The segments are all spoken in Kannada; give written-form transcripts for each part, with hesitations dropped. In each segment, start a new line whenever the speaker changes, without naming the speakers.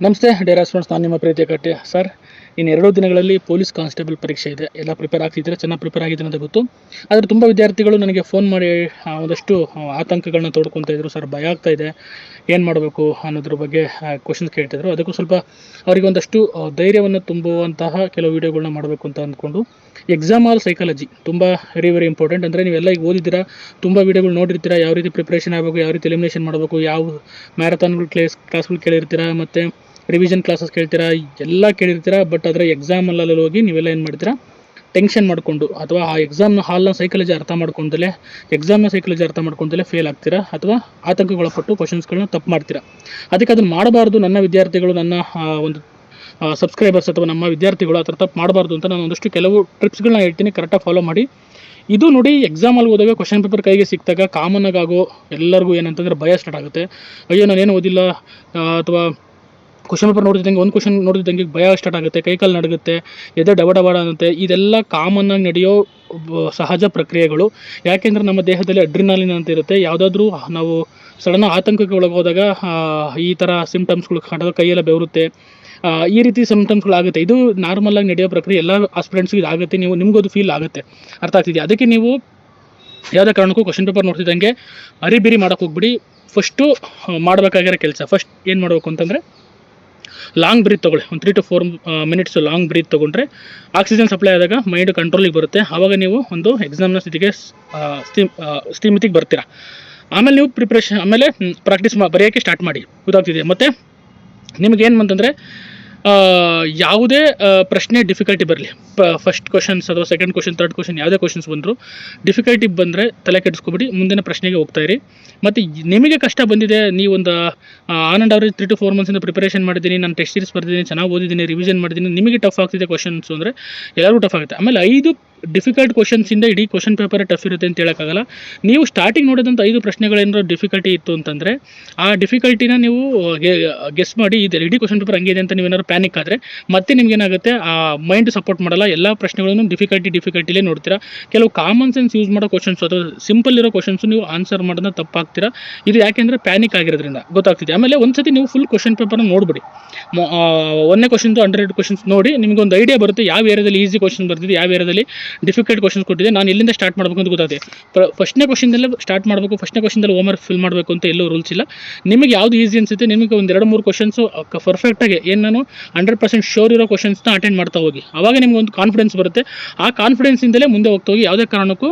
ನಮಸ್ತೆ ಡಿಯರ್ ಸ್ಟೂಡೆಂಟ್ಸ್, ನಾನು ನಿಮ್ಮ ಪ್ರೀತಿಯ ಕಟ್ಟೆ ಸರ್. ಇನ್ನು 2 ದಿನಗಳಲ್ಲಿ ಪೊಲೀಸ್ ಕಾನ್ಸ್ಟೇಬಲ್ ಪರೀಕ್ಷೆ ಇದೆ. ಎಲ್ಲ ಪ್ರಿಪೇರ್ ಆಗ್ತಿದ್ರೆ ಚೆನ್ನಾಗಿ ಪ್ರಿಪೇರ್ ಆಗಿದ್ದೀನಿ ಅಂತ ಗೊತ್ತು. ಆದರೆ ತುಂಬ ವಿದ್ಯಾರ್ಥಿಗಳು ನನಗೆ ಫೋನ್ ಮಾಡಿ ಒಂದಷ್ಟು ಆತಂಕಗಳನ್ನ ತೋಡ್ಕೊತಾ ಇದ್ರು. ಸರ್, ಭಯ ಆಗ್ತಾ ಇದೆ, ಏನು ಮಾಡಬೇಕು ಅನ್ನೋದ್ರ ಬಗ್ಗೆ ಕ್ವಶನ್ಸ್ ಕೇಳ್ತಿದ್ರು. ಅದಕ್ಕೂ ಸ್ವಲ್ಪ ಅವರಿಗೆ ಒಂದಷ್ಟು ಧೈರ್ಯವನ್ನು ತುಂಬುವಂತಹ ಕೆಲವು ವೀಡಿಯೋಗಳನ್ನ ಮಾಡಬೇಕು ಅಂತ ಅಂದ್ಕೊಂಡು ಎಕ್ಸಾಮ್ ಆಲ್ ಸೈಕಾಲಜಿ ತುಂಬ ವೆರಿ ಇಂಪಾರ್ಟೆಂಟ್. ಅಂದರೆ ನೀವೆಲ್ಲ ಈಗ ಓದಿದ್ದೀರಾ, ತುಂಬ ವೀಡಿಯೋಗಳು ನೋಡಿರ್ತೀರಾ, ಯಾವ ರೀತಿ ಪ್ರಿಪ್ರೇಷನ್ ಆಗಬೇಕು, ಯಾವ ರೀತಿ ಎಲಿಮಿನೇಷನ್ ಮಾಡಬೇಕು, ಯಾವ ಮ್ಯಾರಥಾನ್ಗಳು ಕ್ಲಾಸ್ಗಳು ಕೇಳಿರ್ತೀರಾ, ಮತ್ತು ರಿವಿಷನ್ ಕ್ಲಾಸಸ್ ಕೇಳ್ತೀರಾ, ಎಲ್ಲ ಕೇಳಿರ್ತೀರಾ. ಬಟ್ ಅದರ ಎಕ್ಸಾಮಲ್ಲಿ ಹೋಗಿ ನೀವೆಲ್ಲ ಏನು ಮಾಡ್ತೀರಾ, ಟೆನ್ಷನ್ ಮಾಡಿಕೊಂಡು ಅಥವಾ ಆ ಎಕ್ಸಾಮ್ನ ಹಾಲ್ನ ಸೈಕಾಲಜಿ ಅರ್ಥ ಮಾಡ್ಕೊಂಡಲೇ ಫೇಲ್ ಆಗ್ತೀರಾ, ಅಥವಾ ಆತಂಕಗೊಳಪಟ್ಟು ಕ್ವಶನ್ಸ್ಗಳನ್ನ ತಪ್ಪು ಮಾಡ್ತೀರಾ. ಅದಕ್ಕೆ ಅದನ್ನು ಮಾಡಬಾರ್ದು. ನನ್ನ ವಿದ್ಯಾರ್ಥಿಗಳು, ನನ್ನ ಒಂದು ಸಬ್ಸ್ಕ್ರೈಬರ್ಸ್ ಅಥವಾ ನಮ್ಮ ವಿದ್ಯಾರ್ಥಿಗಳು ಆ ಥರ ತಪ್ಪು ಮಾಡಬಾರ್ದು ಅಂತ ನಾನು ಒಂದಷ್ಟು ಕೆಲವು ಟ್ರಿಪ್ಸ್ಗಳನ್ನ ಹೇಳ್ತೀನಿ, ಕರೆಕ್ಟಾಗಿ ಫಾಲೋ ಮಾಡಿ. ಇದು ನೋಡಿ, ಎಕ್ಸಾಮಲ್ಲಿ ಹೋದಾಗ ಕ್ವಶನ್ ಪೇಪರ್ ಕೈಗೆ ಸಿಕ್ಕಿದಾಗ ಕಾಮನ್ನಾಗಿ ಆಗೋ ಎಲ್ಲರಿಗೂ ಏನಂತಂದರೆ ಭಯ ಸ್ಟಾರ್ಟ್ ಆಗುತ್ತೆ. ಅಯ್ಯೋ, ನಾನೇನು ಓದಿಲ್ಲ, ಅಥವಾ ಕ್ವಶನ್ ಪೇಪರ್ ನೋಡಿದಂಗೆ ಒಂದು ಕ್ವಶನ್ ನೋಡಿದಂಗೆ ಭಯ ಸ್ಟಾರ್ಟ್ ಆಗುತ್ತೆ, ಕೈಕಾಲು ನಡುಗುತ್ತೆ, ಎದೆ ಡಬಡಬಡ ಅನ್ನುತ್ತೆ. ಇದೆಲ್ಲ ಕಾಮನ್ನಾಗಿ ನಡೆಯೋ ಸಹಜ ಪ್ರಕ್ರಿಯೆಗಳು. ಯಾಕೆಂದರೆ ನಮ್ಮ ದೇಹದಲ್ಲಿ ಅಡ್ರಿನಾಲಿನ್ ಅಂತ ಇರುತ್ತೆ. ಯಾವುದಾದ್ರೂ ನಾವು ಸಡನ್ ಆತಂಕಕ್ಕೆ ಒಳಗೋದಾಗ ಈ ಥರ ಸಿಂಪ್ಟಮ್ಸ್ಗಳು ಕಾಣೋದು, ಕೈಯೆಲ್ಲ ಬೆವರುತ್ತೆ, ಈ ರೀತಿ ಸಿಂಪ್ಟಮ್ಸ್ಗಳಾಗುತ್ತೆ. ಇದು ನಾರ್ಮಲಾಗಿ ನಡೆಯೋ ಪ್ರಕ್ರಿಯೆ, ಎಲ್ಲ ಆಸ್ಪಿರೆಂಟ್ಸ್ಗೂ ಇದಾಗುತ್ತೆ. ನಿಮಗದು ಫೀಲ್ ಆಗುತ್ತೆ, ಅರ್ಥ ಆಗ್ತಿದೆಯಾ? ಅದಕ್ಕೆ ನೀವು ಯಾವುದೇ ಕಾರಣಕ್ಕೂ ಕ್ವಶನ್ ಪೇಪರ್ ನೋಡ್ತಿದ್ದಂಗೆ ಅರಿಬಿರಿ ಮಾಡೋಕ್ಕೆ ಹೋಗ್ಬಿಡಿ. ಫಸ್ಟು ಮಾಡಬೇಕಾಗಿರೋ ಕೆಲಸ, ಫಸ್ಟ್ ಏನು ಮಾಡಬೇಕು ಅಂತಂದರೆ, ಲಾಂಗ್ ಬ್ರೀತ್ ತೊಗೊಳ್ಳಿ. ಒಂದು 3 to 4 ಮಿನಿಟ್ಸ್ ಲಾಂಗ್ ಬ್ರೀತ್ ತೊಗೊಂಡ್ರೆ ಆಕ್ಸಿಜನ್ ಸಪ್ಲೈ ಆದಾಗ ಮೈಂಡ್ ಕಂಟ್ರೋಲಿಗೆ ಬರುತ್ತೆ. ಆವಾಗ ನೀವು ಒಂದು ಎಕ್ಸಾಮ್ನ ಸ್ಥಿತಿಗೆ ಸ್ಥಿಮಿತಿಗೆ ಬರ್ತೀರಾ. ಆಮೇಲೆ ನೀವು ಪ್ರಾಕ್ಟೀಸ್ ಬರೆಯೋಕ್ಕೆ ಸ್ಟಾರ್ಟ್ ಮಾಡಿ. ಗೊತ್ತಾಗ್ತಿದೆ? ಮತ್ತು ನಿಮಗೇನು ಅಂತಂದರೆ, ಯಾವುದೇ ಪ್ರಶ್ನೆ ಡಿಫಿಕಲ್ಟಿ ಬರಲಿ, ಫಸ್ಟ್ ಕ್ವಶನ್ಸ್ ಅಥವಾ ಸೆಕೆಂಡ್ ಕ್ವಶನ್, ಥರ್ಡ್ ಕ್ವಶನ್, ಯಾವುದೇ ಕ್ವಶನ್ಸ್ ಬಂದರೂ ಡಿಫಿಕಲ್ಟಿ ಬಂದರೆ ತಲೆ ಕೆಡಿಸ್ಕೊಬಿಡಿ, ಮುಂದಿನ ಪ್ರಶ್ನೆಗೆ ಹೋಗ್ತಾಯಿರಿ. ಮತ್ತು ನಿಮಗೆ ಕಷ್ಟ ಬಂದಿದೆ, ನೀವೊಂದು ಆನ್ ಆ್ಯಂಡ್ ಅವರೇಜ್ 3 to 4 ಮಂತ್ಸಿಂದ ಪ್ರಿಪರೇಷನ್ ಮಾಡಿದ್ದೀನಿ, ನಾನು ಟೆಸ್ಟ್ ಸೀರೀಸ್ ಬರ್ದಿದ್ದೀನಿ, ಚೆನ್ನಾಗಿ ಓದಿದ್ದೀನಿ, ರಿವಿಷನ್ ಮಾಡಿದ್ದೀನಿ, ನಿಮಗೆ ಟಫ್ ಆಗ್ತಿದೆ ಕ್ವಶನ್ಸು ಅಂದರೆ ಎಲ್ಲರಿಗೂ ಟಫ್ ಆಗುತ್ತೆ. ಆಮೇಲೆ 5 ಡಿಫಿಕಲ್ಟ್ ಕ್ವಶನ್ಸಿಂದ ಇಡೀ ಕ್ವಶನ್ ಪೇಪರೇ ಟಫ್ ಇರುತ್ತೆ ಅಂತ ಹೇಳೋಕ್ಕಾಗಲ್ಲ. ನೀವು ಸ್ಟಾರ್ಟಿಂಗ್ ನೋಡಿದಂಥ 5 ಪ್ರಶ್ನೆಗಳೇನಾದ್ರು ಡಿಫಿಕಲ್ಟಿ ಇತ್ತು ಅಂತಂದರೆ ಆ ಡಿಫಿಕಲ್ಟಿನ ನೀವು ಗೆಸ್ ಮಾಡಿ, ಇದು ಇಡೀ ಕ್ವಶನ್ ಪೇಪರ್ ಹಂಗಿದೆ ಅಂತ ನೀವೇನಾದ್ರು ಪ್ಯಾನಿಕ್ ಆದರೆ ಮತ್ತೆ ನಿಮ್ಗೇನಾಗುತ್ತೆ, ಆ ಮೈಂಡ್ ಸಪೋರ್ಟ್ ಮಾಡಲ್ಲ. ಎಲ್ಲ ಪ್ರಶ್ನೆಗಳನ್ನು ಡಿಫಿಕಲ್ಟಿಲೇ ನೋಡ್ತೀರಾ. ಕೆಲವು ಕಾಮನ್ ಸೆನ್ಸ್ ಯೂಸ್ ಮಾಡೋ ಕ್ವಶನ್ಸ್ ಅಥವಾ ಸಿಂಪಲ್ ಇರೋ ಕ್ವಶನ್ಸು ನೀವು ಆನ್ಸರ್ ಮಾಡೋದನ್ನ ತಪ್ಪಾಗ್ತೀರಾ. ಇದು ಯಾಕೆಂದರೆ ಪ್ಯಾನಿಕ್ ಆಗಿರೋದ್ರಿಂದ. ಗೊತ್ತಾಗ್ತಿದೆ? ಆಮೇಲೆ ಒಂದ್ಸತಿ ನೀವು ಫುಲ್ ಕ್ವಶನ್ ಪೇಪರ್ನ ನೋಡಿಬಿಡಿ, 1ನೇ ಕ್ವಶನ್ದು 100 ಕ್ವಶನ್ಸ್ ನೋಡಿ, ನಿಮಗೊಂದು ಐಡಿಯಾ ಬರುತ್ತೆ ಯಾವ ಏರಿಯಾದಲ್ಲಿ ಈಸಿ ಕ್ವಶನ್ ಬರ್ತಿದೆ, ಯಾವ ಏರಿಯಾದಲ್ಲಿ ಡಿಫಿಕಲ್ಟ್ ಕ್ವಶನ್ಸ್ ಕೊಟ್ಟಿದೆ, ನಾನು ಎಲ್ಲಿಂದ ಸ್ಟಾರ್ಟ್ ಮಾಡಬೇಕು ಅಂತ ಗೊತ್ತಾಗುತ್ತೆ. ಫಸ್ಟ್ನೇ ಕ್ವಶನ್ದಲ್ಲೇ ಸ್ಟಾರ್ಟ್ ಮಾಡಬೇಕು, ಫಸ್ಟ್ನೇ ಕ್ವಶನ್ದಲ್ಲಿ ಹೋಮ್ವರ್ಕ್ ಫಿಲ್ ಮಾಡಬೇಕು ಅಂತ ಎಲ್ಲೂ ರೂಲ್ಸ್ ಇಲ್ಲ. ನಿಮಗೆ ಯಾವುದು ಈಸಿ ಅನಿಸುತ್ತೆ, ನಿಮಗೆ ಒಂದು 2-3 ಕ್ವಶನ್ಸು ಪರ್ಫೆಕ್ಟಾಗಿ ಏನು ನಾನು 100% ಶೋರ್ ಇರೋ ಕ್ವಶನ್ಸ್ನ ಅಟೆಂಡ್ ಮಾಡ್ತಾ ಹೋಗಿ. ಆವಾಗ ನಿಮ್ಗೆ ಒಂದು ಕಾನ್ಫಿಡೆನ್ಸ್ ಬರುತ್ತೆ. ಆ ಕಾನ್ಫಿಡೆನ್ಸಿಂದಲೇ ಮುಂದೆ ಹೋಗ್ತಾ ಹೋಗಿ, ಯಾವುದೇ ಕಾರಣಕ್ಕೂ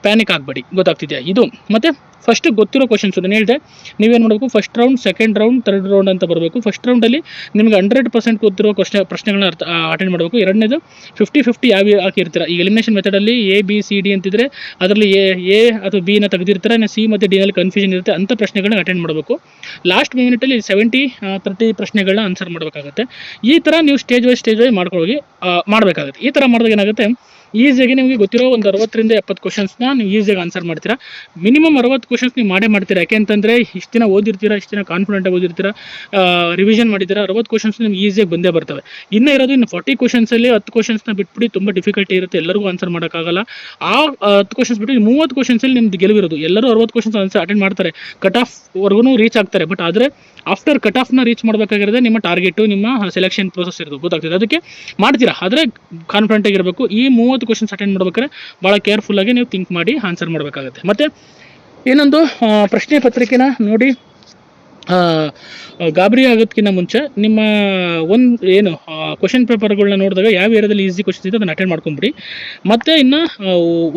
ಪ್ಯಾನಿಕ್ ಆಗಬೇಡಿ. ಗೊತ್ತಾಗ್ತಿದೆಯಾ? ಇದು ಮತ್ತು ಫಸ್ಟ್ ಗೊತ್ತಿರೋ ಕ್ವಶನ್ಸು ನಾನು ಹೇಳಿದೆ, ನೀವೇನು ಮಾಡಬೇಕು, first round, second round, third round ಅಂತ ಬರಬೇಕು. ಫಸ್ಟ್ ರೌಂಡಲ್ಲಿ ನಿಮಗೆ 100% ಗೊತ್ತಿರೋ ಪ್ರಶ್ನೆಗಳನ್ನ ಅಟೆಂಡ್ ಮಾಡಬೇಕು. ಎರಡನೇದು 50-50 ಯಾವ ಹಾಕಿರ್ತೀರ. ಈಗ ಎಲಿಮಿನೇಷನ್ ಮೆಥಡಲ್ಲಿ ABCD ಅಂತಿದ್ರೆ ಅದರಲ್ಲಿ ಎ ಅಥವಾ ಬಿನ ತೆಗೆದಿರ್ತಾರೆ, ಸಿ ಮತ್ತು ಡಿನಲ್ಲಿ ಕನ್ಫ್ಯೂಷನ್ ಇರುತ್ತೆ, ಅಂಥ ಪ್ರಶ್ನೆಗಳನ್ನ ಅಟೆಂಡ್ ಮಾಡಬೇಕು. ಲಾಸ್ಟ್ ಮಿನಿಟಲ್ಲಿ 70-30 ಪ್ರಶ್ನೆಗಳನ್ನ ಆನ್ಸರ್ ಮಾಡಬೇಕಾಗುತ್ತೆ. ಈ ಥರ ನೀವು ಸ್ಟೇಜ್ ವೈಸ್ ಮಾಡ್ಕೊಳ್ಳೋಗಿ ಮಾಡಬೇಕಾಗುತ್ತೆ. ಈ ಥರ ಮಾಡಿದಾಗ ಏನಾಗುತ್ತೆ, ಈಸಿಯಾಗಿ ನಿಮಗೆ ಗೊತ್ತಿರೋ ಒಂದು 60ರಿಂದ 70 ಕ್ವಶನ್ಸ್ನ ನೀವು ಈಸಿಯಾಗಿ ಆನ್ಸರ್ ಮಾಡ್ತೀರಾ. ಮಿನಿಮಮ್ 60 ಕ್ವಶನ್ಸ್ ನೀವು ಮಾಡ್ತೀರಾ. ಯಾಕೆ ಅಂತಂದರೆ ಇಷ್ಟು ದಿನ ಓದಿರ್ತೀರಾ, ಇಷ್ಟು ದಿನ ಕಾನ್ಫಿಡೆಂಟಾಗಿ ಓದಿರ್ತೀರಾ, ರಿವಿಷನ್ ಮಾಡಿದ್ದೀರಾ, 60 ಕ್ವಶನ್ಸ್ ನಿಮ್ಗೆ ಈಸಿಯಾಗಿ ಬಂದೇ ಬರ್ತವೆ. ಇನ್ನು 40 ಕ್ವಶನ್ಸಲ್ಲಿ 10 ಕ್ವಶನ್ಸ್ನ ಬಿಟ್ಬಿಡಿ, ತುಂಬ ಡಿಫಿಕಲ್ಟಿ ಇರುತ್ತೆ, ಎಲ್ಲರಿಗೂ ಆನ್ಸರ್ ಮಾಡೋಕ್ಕಾಗಲ್ಲ. ಆ 10 ಕ್ವಶನ್ಸ್ ಬಿಟ್ಟು 30 ಕ್ವಶನ್ಸಲ್ಲಿ ನಿಮ್ದು ಗೆಲುವಿರೋದು. ಎಲ್ಲರೂ 60 ಕ್ವಶನ್ಸ್ ಆನ್ಸರ್ ಅಟೆಂಡ್ ಮಾಡ್ತಾರೆ, ಕಟ್ ಆಫ್ವರೆಗೂ ರೀಚ್ ಆಗ್ತಾರೆ. ಬಟ್ ಆದರೆ ಆಫ್ಟರ್ ಕಟ್ ಆಫ್ನ ರೀಚ್ ಮಾಡಬೇಕಾಗಿರೋದೇ ನಿಮ್ಮ ಟಾರ್ಗೆಟು, ನಿಮ್ಮ ಸೆಲೆಕ್ಷನ್ ಪ್ರೋಸೆಸ್ ಇರೋದು. ಗೊತ್ತಾಗ್ತದೆ? ಅದಕ್ಕೆ ಮಾಡ್ತೀರಾ, ಆದರೆ ಕಾನ್ಫಿಡೆಂಟಾಗಿ ಇರಬೇಕು. ಈ 30 ಕ್ವಶನ್ಸ್ ಅಟೆಂಡ್ ಮಾಡ್ಬೇಕಾದ್ರೆ ಭಾಳ ಕೇರ್ಫುಲ್ಲಾಗಿ ನೀವು ಥಿಂಕ್ ಮಾಡಿ ಆನ್ಸರ್ ಮಾಡಬೇಕಾಗುತ್ತೆ. ಮತ್ತು ಇನ್ನೊಂದು, ಪ್ರಶ್ನೆ ಪತ್ರಿಕೆನ ನೋಡಿ ಗಾಬರಿ ಆಗೋದಕ್ಕಿಂತ ಮುಂಚೆ ನಿಮ್ಮ ಕ್ವಶನ್ ಪೇಪರ್ಗಳನ್ನ ನೋಡಿದಾಗ ಯಾವ ಏರಿಯಾದಲ್ಲಿ ಈಸಿ ಕ್ವಶನ್ಸ್ ಇದೆ ಅದನ್ನು ಅಟೆಂಡ್ ಮಾಡ್ಕೊಂಬಿಡಿ. ಮತ್ತು ಇನ್ನು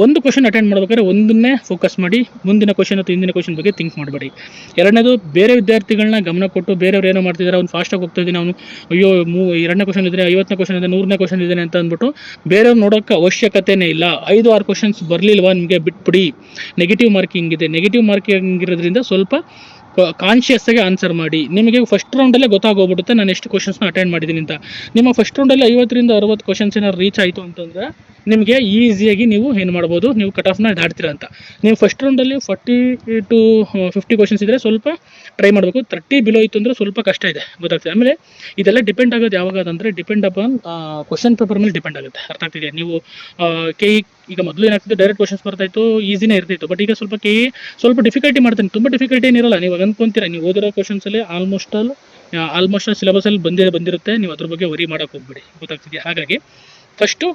ಒಂದು ಕ್ವಶನ್ ಅಟೆಂಡ್ ಮಾಡ್ಬೇಕಾದ್ರೆ ಒಂದನ್ನೇ ಫೋಕಸ್ ಮಾಡಿ, ಮುಂದಿನ ಕ್ವಶನ್ ಅಥವಾ ಹಿಂದಿನ ಕ್ವಶನ್ ಬಗ್ಗೆ ಥಿಂಕ್ ಮಾಡಬೇಡಿ. ಎರಡನೇದು, ಬೇರೆ ವಿದ್ಯಾರ್ಥಿಗಳನ್ನ ಗಮನ ಕೊಟ್ಟು ಬೇರೆಯವ್ರು ಏನೋ ಮಾಡ್ತಿದ್ದಾರೆ, ಅವ್ನು ಫಾಸ್ಟಾಗಿ ಹೋಗ್ತಾ ಇದ್ದೀನಿ, ಅವನು ಅಯ್ಯೋ 2ನೇ ಕ್ವಶನ್ ಇದ್ದರೆ, 50ನೇ ಕ್ವಶನ್ ಇದೆ, 100ನೇ ಕ್ವಶನ್ ಇದೆ ಅಂತ ಅಂದ್ಬಿಟ್ಟು ಬೇರೆಯವ್ರು ನೋಡೋಕ್ಕೆ ಅವಶ್ಯಕತೆನೇ ಇಲ್ಲ. 5-6 ಕ್ವಶನ್ಸ್ ಬರಲಿಲ್ವಾ ನಿಮಗೆ, ಬಿಟ್ಬಿಡಿ. ನೆಗೆಟಿವ್ ಮಾರ್ಕಿಂಗ್ ಇದೆ. ನೆಗೆಟಿವ್ ಮಾರ್ಕಿಂಗ್ ಇರೋದ್ರಿಂದ ಸ್ವಲ್ಪ ಕಾನ್ಷಿಯಸ್ ಆಗಿ ಆನ್ಸರ್ ಮಾಡಿ. ನಿಮಗೆ ಫಸ್ಟ್ ರೌಂಡಲ್ಲೇ ಗೊತ್ತಾಗೋಗ್ಬಿಡುತ್ತೆ ನಾನು ಎಷ್ಟು ಕ್ವಶನ್ಸ್ನ ಅಟೆಂಡ್ ಮಾಡಿದ್ದೀನಿ ಅಂತ. ನಿಮ್ಮ ಫಸ್ಟ್ ರೌಂಡಲ್ಲಿ 50ರಿಂದ 60 ಕ್ವಶನ್ಸ್ ಏನಾದ್ರು ರೀಚ್ ಆಯಿತು ಅಂತಂದರೆ ನಿಮಗೆ ಈಸಿಯಾಗಿ ನೀವು ಏನು ಮಾಡ್ಬೋದು, ನೀವು ಕಟ್ ಆಫ್ನ ದಾಟ್ತೀರಾ ಅಂತ. ನೀವು ಫಸ್ಟ್ ರೌಂಡಲ್ಲಿ 40 to 50 ಕ್ವಶನ್ಸ್ ಇದ್ದರೆ ಸ್ವಲ್ಪ ಟ್ರೈ ಮಾಡಬೇಕು. 30 ಬಿಲೋ ಇತ್ತು ಅಂದರೆ ಸ್ವಲ್ಪ ಕಷ್ಟ ಇದೆ. ಗೊತ್ತಾಗ್ತದೆ? ಆಮೇಲೆ ಇದೆಲ್ಲ ಡಿಪೆಂಡ್ ಆಗೋದು ಯಾವಾಗ ಅಂದರೆ, ಡಿಪೆಂಡ್ ಅಪಾನ್ ಕ್ವಶನ್ ಪೇಪರ್ ಮೇಲೆ ಡಿಪೆಂಡ್ ಆಗುತ್ತೆ. ಅರ್ಥ ಆಗ್ತಿದೆ? ನೀವು ಈಗ ಮೊದಲು ಏನಾಗ್ತಿದೆ, ಡೈರೆಕ್ಟ್ ಕ್ವಶನ್ಸ್ ಬರ್ತಾಯಿತ್ತು, ಈಸಿನೇ ಇರ್ತಿತ್ತು. ಬಟ್ ಈಗ ಸ್ವಲ್ಪ ಸ್ವಲ್ಪ ಡಿಫಿಕಲ್ಟಿ ಮಾಡ್ತಾನೆ. ತುಂಬ ಡಿಫಿಕಲ್ಟಿ ಏನಿರಲ್ಲ. ನೀವು ಅನ್ಕೊಂತೀರಾ, ನೀವು ಓದಿರೋ ಕ್ವಶನ್ಸಲ್ಲಿ ಆಲ್ಮೋಸ್ಟ್ ಆಲ್ ಆಲ್ಮೋಸ್ಟ್ ಸಿಲೆಬಸಲ್ಲಿ ಬಂದಿರುತ್ತೆ, ನೀವು ಅದ್ರ ಬಗ್ಗೆ ವರಿ ಮಾಡೋಕ್ಕೆ ಹೋಗ್ಬೇಡಿ, ಗೊತ್ತಾಗ್ತಿದೆಯಾ. ಹಾಗಾಗಿ ಫಸ್ಟು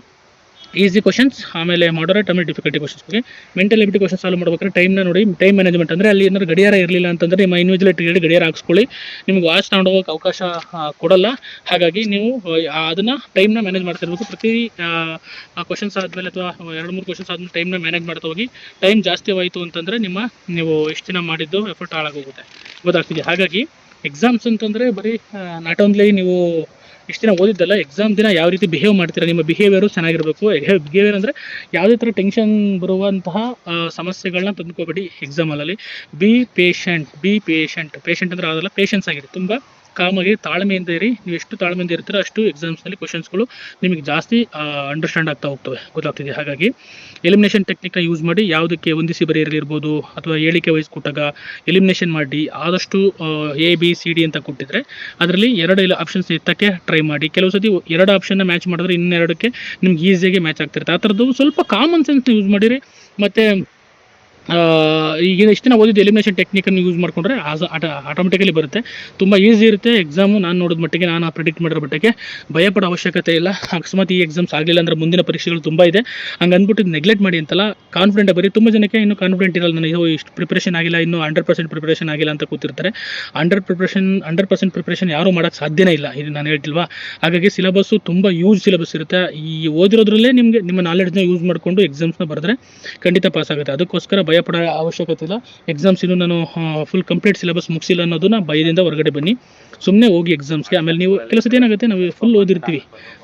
ಈಸಿ ಕ್ವಶನ್ಸ್, ಆಮೇಲೆ ಮಾಡರೇಟ್, ಆಮೇಲೆ ಡಿಫಿಕಲ್ಟಿ ಕ್ವಶನ್ಸ್ ಬಗ್ಗೆ. ಮೆಂಟಲ್ ಎಬಿಲಿಟಿ ಕ್ವಶನ್ ಸಾಲ್ವ್ ಮಾಡ್ಬೇಕಾದ್ರೆ ಟೈಮ್ನ ನೋಡಿ, ಟೈಮ್ ಮ್ಯಾನೇಜ್ಮೆಂಟ್ ಅಂದರೆ ಅಲ್ಲಿ ಏನಾದ್ರು ಗಡಿಯಾರ ಇರಲಿಲ್ಲ ಅಂತಂದರೆ ನಿಮ್ಮ ಇನ್ವಿಜಿಲೇಟರ್ಗೆ ಗಡಿಯಾರ ಹಾಕ್ಸ್ಕೊಳ್ಳಿ, ನಿಮ್ಗೆ ವಾಚ್ ತಗೊಂಡು ಹೋಗೋಕ್ಕೆ ಅವಕಾಶ ಕೊಡಲ್ಲ. ಹಾಗಾಗಿ ನೀವು ಅದನ್ನು ಟೈಮ್ನ ಮ್ಯಾನೇಜ್ ಮಾಡ್ತಾ ಇರಬೇಕು. ಪ್ರತಿ ಕ್ವಶನ್ಸ್ ಆದಮೇಲೆ ಅಥವಾ 2-3 ಕ್ವಶನ್ಸ್ ಆದಮೇಲೆ ಟೈಮ್ನ ಮ್ಯಾನೇಜ್ ಮಾಡ್ತಾ ಹೋಗಿ. ಟೈಮ್ ಜಾಸ್ತಿ ಹೋಯಿತು ಅಂತಂದರೆ ನೀವು ಎಷ್ಟು ದಿನ ಮಾಡಿದ್ದು ಎಫರ್ಟ್ ಹಾಳಾಗೋಗುತ್ತೆ, ಗೊತ್ತಾಗ್ತಿದೆ. ಹಾಗಾಗಿ ಎಕ್ಸಾಮ್ಸ್ ಅಂತಂದರೆ ಬರೀ ನಾಟ್ ಓನ್ಲಿ ನೀವು ಇಷ್ಟು ದಿನ ಓದಿದ್ದಲ್ಲ, ಎಕ್ಸಾಮ್ ದಿನ ಯಾವ ರೀತಿ ಬಿಹೇವ್ ಮಾಡ್ತೀರಾ, ನಿಮ್ಮ ಬಿಹೇವಿಯರು ಚೆನ್ನಾಗಿರಬೇಕು. ಬಿಹೇವಿಯರ್ ಅಂದರೆ ಯಾವುದೇ ಥರ ಟೆನ್ಷನ್ ಬರುವಂತಹ ಸಮಸ್ಯೆಗಳನ್ನ ತಂದುಕೋಬೇಡಿ ಎಕ್ಸಾಮಲ್ಲಿ. ಬಿ ಪೇಷಂಟ್ ಪೇಷಂಟ್ ಅಂದರೆ ಅದಲ್ಲ, ಪೇಷನ್ಸ್ ಆಗಿರಿ, ತುಂಬ ಕಾಮಾಗಿ ತಾಳ್ಮೆಯಿಂದ ಇರಿ. ನೀವು ಎಷ್ಟು ತಾಳ್ಮೆಯಿಂದ ಇರ್ತೀರೋ ಅಷ್ಟು ಎಕ್ಸಾಮ್ಸ್ನಲ್ಲಿ ಕ್ವಶನ್ಸ್ಗಳು ನಿಮಗೆ ಜಾಸ್ತಿ ಅಂಡರ್ಸ್ಟ್ಯಾಂಡ್ ಆಗ್ತಾ ಹೋಗ್ತವೆ, ಗೊತ್ತಾಗ್ತಿದೆ. ಹಾಗಾಗಿ ಎಲಿಮಿನೇಷನ್ ಟೆಕ್ನಿಕ್ನ ಯೂಸ್ ಮಾಡಿ, ಯಾವುದಕ್ಕೆ ಹೊಂದಿಸಿ ಬರೆಯಿರ್ಬೋದು ಅಥವಾ ಹೇಳಿಕೆ ವೈಸ್ ಕೊಟ್ಟಾಗ ಎಲಿಮಿನೇಷನ್ ಮಾಡಿ, ಆದಷ್ಟು ABCD ಅಂತ ಕೊಟ್ಟಿದ್ರೆ ಅದರಲ್ಲಿ 2 ಆಪ್ಷನ್ಸ್ ಎತ್ತಕ್ಕೆ ಟ್ರೈ ಮಾಡಿ. ಕೆಲವು ಸತಿ 2 ಆಪ್ಷನ್ನ ಮ್ಯಾಚ್ ಮಾಡಿದ್ರೆ ಇನ್ನೆರಡಕ್ಕೆ ನಿಮ್ಗೆ ಈಸಿಯಾಗಿ ಮ್ಯಾಚ್ ಆಗ್ತಿರುತ್ತೆ. ಆ ಥರದ್ದು ಸ್ವಲ್ಪ ಕಾಮನ್ ಸೆನ್ಸ್ನ ಯೂಸ್ ಮಾಡಿರಿ. ಮತ್ತು ಈಗ ಇಷ್ಟು ದಿನ ಓದಿದ್ದು ಎಲಿಮಿನೇಷನ್ ಟೆಕ್ನಿಕನ್ನು ಯೂಸ್ ಮಾಡಿಕೊಂಡ್ರೆ ಆಟೋಮೆಟಿಕಲಿ ಬರುತ್ತೆ, ತುಂಬ ಈಸಿ ಇರುತ್ತೆ ಎಕ್ಸಾಮು. ನಾನು ನೋಡಿದ ಮಟ್ಟಿಗೆ, ನಾನು ಪ್ರಿಡಿಕ್ಟ್ ಮಾಡಿರೋ ಮಟ್ಟಿಗೆ ಭಯಪಡೋ ಅವಶ್ಯಕತೆ ಇಲ್ಲ. ಅಕಸ್ಮಾತ್ ಈ ಎಕ್ಸಾಮ್ಸ್ ಆಗಲಿಲ್ಲ ಅಂದರೆ ಮುಂದಿನ ಪರೀಕ್ಷೆಗಳು ತುಂಬ ಇದೆ, ಹಂಗೆ ಅಂದ್ಬಿಟ್ಟು ನೆಗ್ಲೆಕ್ಟ್ ಮಾಡಿ ಅಂತಲ್ಲ, ಕಾನ್ಫಿಡೆಂಟ್ ಬರೀ. ತುಂಬ ಜನಕ್ಕೆ ಇನ್ನೂ ಕಾನ್ಫಿಡೆಂಟ್ ಇರಲ್ಲ, ನನಗೆ ಇಷ್ಟು ಪ್ರಿಪ್ರೇಷನ್ ಆಗಿಲ್ಲ, ಇನ್ನೂ 100% ಪ್ರಿಪ್ರೇಷನ್ ಆಗಿಲ್ಲ ಅಂತ ಕೂತಿರ್ತಾರೆ. 100% ಪ್ರಿಪ್ರೇಷನ್ ಯಾರೂ ಮಾಡೋಕ್ಕೆ ಸಾಧ್ಯನೇ ಇಲ್ಲ, ಇದು ನಾನು ಹೇಳ್ತಿಲ್ವಾ. ಹಾಗಾಗಿ ಸಿಲೆಬಸ್ಸು ತುಂಬ ಯೂಸ್ ಸಿಲೆಬಸ್ ಇರುತ್ತೆ. ಈ ಓದಿರೋದ್ರಲ್ಲೇ ನಿಮಗೆ ನಿಮ್ಮ ನಾಲೆಡ್ಜ್ನ ಯೂಸ್ ಮಾಡಿಕೊಂಡು ಎಕ್ಸಾಮ್ಸ್ನ ಬರೆದ್ರೆ ಖಂಡಿತ ಪಾಸ್ ಆಗುತ್ತೆ. ಅದಕ್ಕೋಸ್ಕರ ಭಯಪಡೋ ಅವಶ್ಯಕತೆ ಇಲ್ಲ. ಎಕ್ಸಾಮ್ಸ್ ಇನ್ನೂ ನಾನು ಫುಲ್ ಕಂಪ್ಲೀಟ್ ಸಿಲೆಬಸ್ ಮುಗಿಸಿಲ್ಲ ಅನ್ನೋದನ್ನ ಭಯದಿಂದ ಹೊರಗಡೆ ಬನ್ನಿ, ಸುಮ್ಮನೆ ಹೋಗಿ ಎಕ್ಸಾಮ್ಸ್ಗೆ. ಆಮೇಲೆ ನೀವು ಕೆಲವು ಸತಿ ಏನಾಗುತ್ತೆ, ನಾವು ಫುಲ್ ಓದಿರ್ತೀವಿ,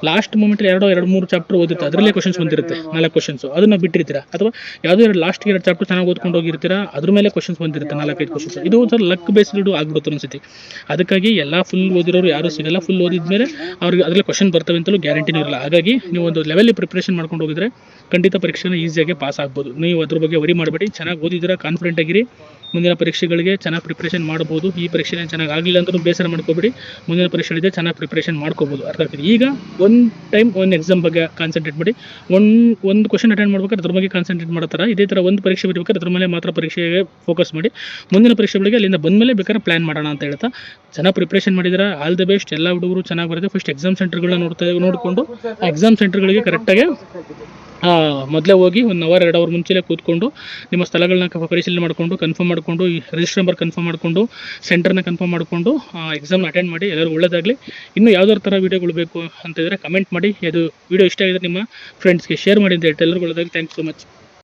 ಲಾಸ್ಟ್ ಮೂಮೆಂಟಲ್ಲಿ 2-3 ಚಾಪ್ಟರ್ ಓದಿರ್ತೀವಿ, ಅದರಲ್ಲೇ ಕ್ವಶನ್ಸ್ ಬಂದಿರುತ್ತೆ, 4 ಕ್ವಶನ್ಸು, ಅದನ್ನು ಬಿಟ್ಟಿರ್ತೀರಾ. ಅಥವಾ ಯಾವುದೋ ಲಾಸ್ಟ್ಗೆ 2 ಚಾಪ್ಟರ್ ಚೆನ್ನಾಗಿ ಓದ್ಕೊಂಡು ಹೋಗಿರ್ತೀರಾ, ಅದ್ರ ಮೇಲೆ ಕ್ವಶನ್ಸ್ ಬಂದಿರುತ್ತೆ, 4-5 ಕ್ವಶನ್ಸ್. ಇದು ಒಂಥರ ಲಕ್ ಬೇಸ್ಡ್ ಆಗ್ಬಿಡುತ್ತೆ ಒಂದ್ಸತಿ. ಅದಕ್ಕಾಗಿ ಎಲ್ಲ ಫುಲ್ ಓದಿರೋರು ಯಾರೂ ಸಿಗಲ್ಲ. ಫುಲ್ ಓದಿದ್ಮೇಲೆ ಅವ್ರಿಗೆ ಅದರಲ್ಲಿ ಕ್ವಶನ್ ಬರ್ತವೆ ಅಂತಲೂ ಗ್ಯಾರಂಟಿನೂ ಇರಲ್ಲ. ಹಾಗಾಗಿ ನೀವು ಒಂದು ಲೆವೆಲ್ಲಿ ಪ್ರಿಪ್ರೇಷನ್ ಮಾಡ್ಕೊಂಡು ಹೋಗಿದ್ರೆ ಖಂಡಿತ ಪರೀಕ್ಷೆನ ಈಸಿಯಾಗಿ ಪಾಸ್ ಆಗ್ಬೋದು. ನೀವು ಅದ್ರ ಬಗ್ಗೆ ವರಿ ಮಾಡಬೇಡಿ, ಚೆನ್ನಾಗಿ ಓದಿದ್ದೀರಾ, ಕಾನ್ಫಿಡೆಂಟ್ ಆಗಿರಿ. ಮುಂದಿನ ಪರೀಕ್ಷೆಗಳಿಗೆ ಚೆನ್ನಾಗಿ ಪ್ರಿಪ್ರೇಷನ್ ಮಾಡ್ಬೋದು. ಈ ಪರೀಕ್ಷೆನೇ ಚೆನ್ನಾಗಿ ಆಗಲಿಲ್ಲ ಅಂದ್ರೂ ಬೇಸರ ಮಾಡ್ಕೋಬೇಡಿ, ಮುಂದಿನ ಪರೀಕ್ಷೆಗಳಿದೆ ಚೆನ್ನಾಗಿ ಪ್ರಿಪ್ರೇಷನ್ ಮಾಡ್ಕೋಬೋದು. ಅರ್ಥ ಆಗ್ತದೆ. ಈಗ ಒಂದು ಎಕ್ಸಾಮ್ ಬಗ್ಗೆ ಕಾನ್ಸಂಟ್ರೇಟ್ ಮಾಡಿ. ಒಂದು ಕ್ವಶನ್ ಅಟೆಂಡ್ ಮಾಡ್ಬೇಕಾದ್ರೆ ಅದ್ರ ಬಗ್ಗೆ ಕಾನ್ಸಂಟ್ರೇಟ್ ಮಾಡ್ತಾರೆ. ಇದೇ ಥರ ಒಂದು ಪರೀಕ್ಷೆ ಬರೀಬೇಕಾದ್ರೆ ಅದ್ರ ಮೇಲೆ ಮಾತ್ರ ಪರೀಕ್ಷೆಗೆ ಫೋಕಸ್ ಮಾಡಿ. ಮುಂದಿನ ಪರೀಕ್ಷೆಗಳಿಗೆ ಅಲ್ಲಿಂದ ಬಂದಮೇಲೆ ಬೇಕಾದ್ರೆ ಪ್ಲ್ಯಾನ್ ಮಾಡೋಣ ಅಂತ ಹೇಳ್ತಾ, ಚೆನ್ನಾಗಿ ಪ್ರಿಪ್ರೇಷನ್ ಮಾಡಿದ್ರೆ ಆಲ್ ದ ಬೆಸ್ಟ್. ಎಲ್ಲ ಹುಡುಗರು ಚೆನ್ನಾಗಿ ಬರುತ್ತೆ. ಫಸ್ಟ್ ಎಕ್ಸಾಮ್ ಸೆಂಟರ್ಗಳನ್ನ ನೋಡಿಕೊಂಡು ಆ ಎಕ್ಸಾಮ್ ಸೆಂಟರ್ಗಳಿಗೆ ಕರೆಕ್ಟಾಗಿ ಮೊದಲೇ ಹೋಗಿ 1 ಅವರ್ 2 ಅವರ್ ಮುಂಚೆಲೇ ಕೂತ್ಕೊಂಡು ನಿಮ್ಮ ಸ್ಥಳಗಳನ್ನ ಪರಿಶೀಲನೆ ಮಾಡಿಕೊಂಡು ಕನ್ಫರ್ಮ್ ಮಾಡಿಕೊಂಡು, ರಿಜಿಸ್ಟರ್ ನಂಬರ್ ಕನ್ಫರ್ಮ್ ಮಾಡಿಕೊಂಡು, ಸೆಂಟರ್ನ ಕನ್ಫರ್ಮ್ ಮಾಡಿಕೊಂಡು ಎಕ್ಸಾಮ್ನ ಅಟೆಂಡ್ ಮಾಡಿ. ಎಲ್ಲರಿಗೂ ಒಳ್ಳೆಯದಾಗಲಿ. ಇನ್ನೂ ಯಾವ್ದಾದ್ರು ಥರ ವೀಡಿಯೋಗಳು ಬೇಕು ಅಂತಿದ್ರೆ ಕಮೆಂಟ್ ಮಾಡಿ. ಅದು ವೀಡಿಯೋ ಇಷ್ಟ ಆಗಿದ್ರೆ ನಿಮ್ಮ ಫ್ರೆಂಡ್ಸ್ಗೆ ಶೇರ್ ಮಾಡಿ ಅಂತ ಹೇಳ್ತಾ ಎಲ್ಲರಿಗೂ ಒಳ್ಳೆಯದಾಗಲಿ. Thanks so much.